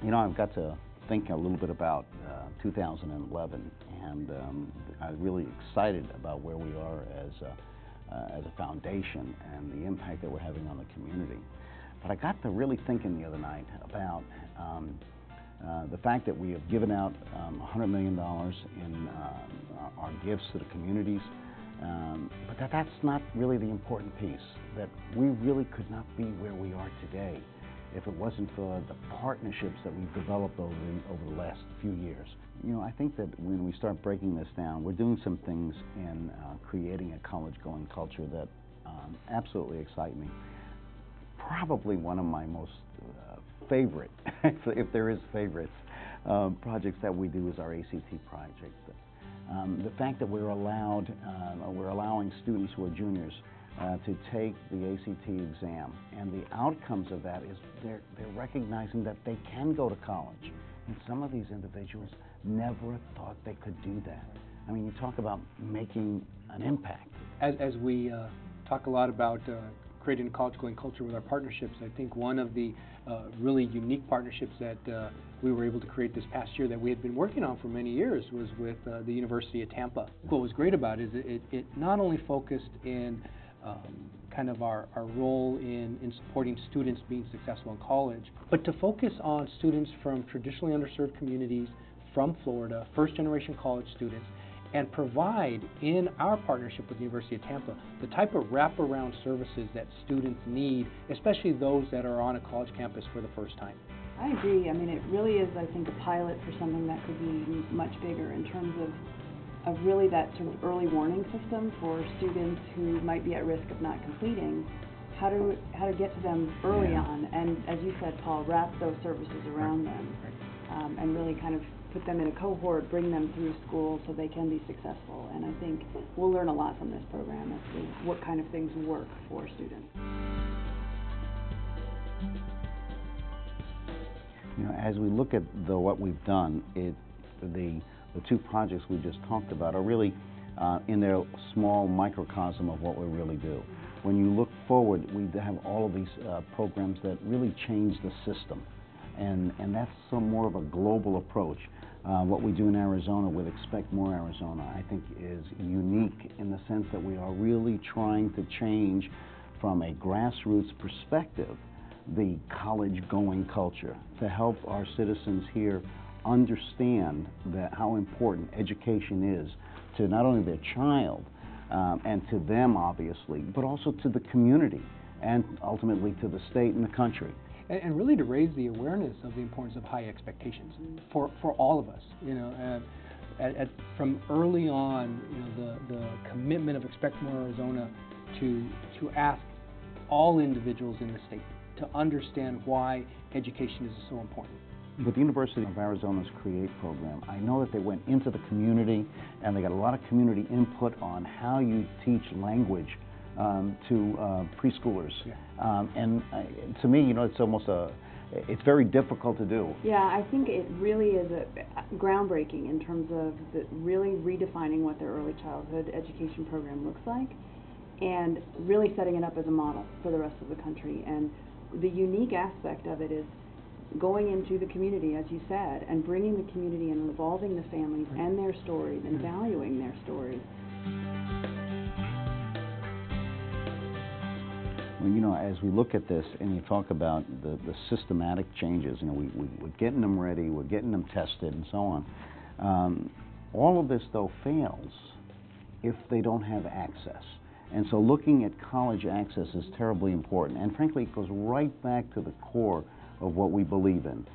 You know, I've got to think a little bit about 2011, and I'm really excited about where we are as a foundation and the impact that we're having on the community. But I got to really thinking the other night about the fact that we have given out $100 million in our gifts to the communities, but that's not really the important piece, that we really could not be where we are today if it wasn't for the partnerships that we've developed over the last few years. You know, I think that when we start breaking this down, we're doing some things in creating a college-going culture that absolutely excite me. Probably one of my most favorite, if there is favorites, projects that we do is our ACT project. The fact that we're allowing students who are juniors to take the ACT exam, and the outcomes of that is they're recognizing that they can go to college. And some of these individuals never thought they could do that. I mean, you talk about making an impact. As we talk a lot about creating a college-going culture with our partnerships, I think one of the really unique partnerships that we were able to create this past year that we had been working on for many years was with the University of Tampa. What was great about it is it not only focused in kind of our role in supporting students being successful in college, but to focus on students from traditionally underserved communities from Florida, first-generation college students, and provide in our partnership with the University of Tampa the type of wraparound services that students need, especially those that are on a college campus for the first time. I agree. I mean, it really is, I think, a pilot for something that could be much bigger in terms of really that sort of early warning system for students who might be at risk of not completing, how to get to them early on, and as you said, Paul, wrap those services around them, and really kind of put them in a cohort, bring them through school so they can be successful. And I think we'll learn a lot from this program as to what kind of things work for students. You know, as we look at what we've done, the two projects we just talked about are really in their small microcosm of what we really do. When you look forward, we have all of these programs that really change the system, and that's some more of a global approach. What we do in Arizona with Expect More Arizona, I think, is unique in the sense that we are really trying to change from a grassroots perspective the college-going culture to help our citizens here understand how important education is to not only their child and to them, obviously, but also to the community and ultimately to the state and the country. And really to raise the awareness of the importance of high expectations for all of us. You know, from early on, you know, the commitment of Expect More Arizona to ask all individuals in the state to understand why education is so important. With the University of Arizona's CREATE program, I know that they went into the community and they got a lot of community input on how you teach language to preschoolers. Yeah. And to me, you know, it's very difficult to do. Yeah, I think it really is groundbreaking in terms of really redefining what their early childhood education program looks like and really setting it up as a model for the rest of the country. And the unique aspect of it is going into the community, as you said, and bringing the community and involving the families and their stories and valuing their stories. Well, you know, as we look at this and you talk about the systematic changes, you know, we're getting them ready, we're getting them tested and so on. All of this, though, fails if they don't have access. And so looking at college access is terribly important. And frankly, it goes right back to the core of what we believe in.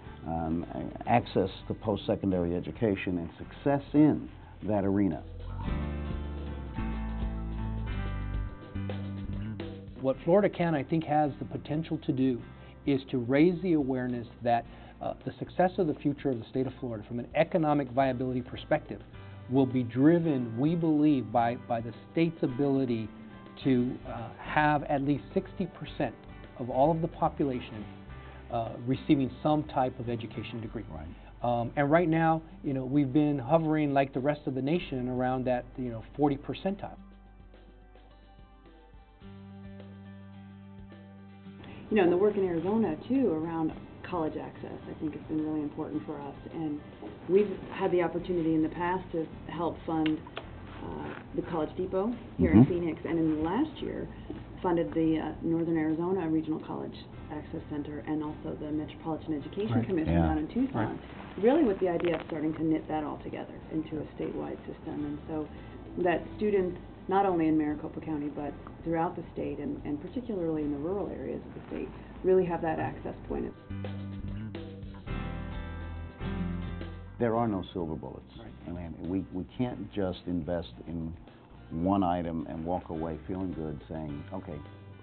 Access to post-secondary education and success in that arena. What Florida Can, I think, has the potential to do is to raise the awareness that the success of the future of the state of Florida from an economic viability perspective will be driven, we believe, by the state's ability to have at least 60% of all of the population receiving some type of education degree. Right. And right now, you know, we've been hovering like the rest of the nation around that, 40 percentile. You know, and the work in Arizona too around college access, I think, has been really important for us. And we've had the opportunity in the past to help fund the College Depot here in Phoenix, and in the last year funded the Northern Arizona Regional College Access Center and also the Metropolitan Education Commission down in Tucson, really with the idea of starting to knit that all together into a statewide system. And so that students, not only in Maricopa County, but throughout the state, and particularly in the rural areas of the state, really have that access point. There are no silver bullets. I mean, we can't just invest in one item and walk away feeling good saying, okay,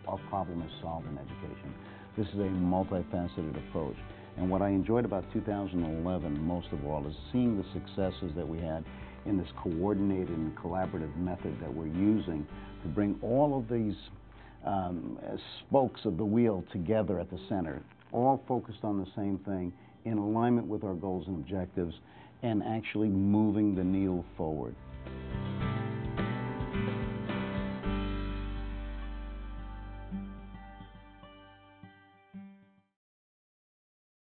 our problem is solved in education. This is a multifaceted approach. And what I enjoyed about 2011 most of all is seeing the successes that we had in this coordinated and collaborative method that we're using to bring all of these spokes of the wheel together at the center, all focused on the same thing, in alignment with our goals and objectives, and actually moving the needle forward.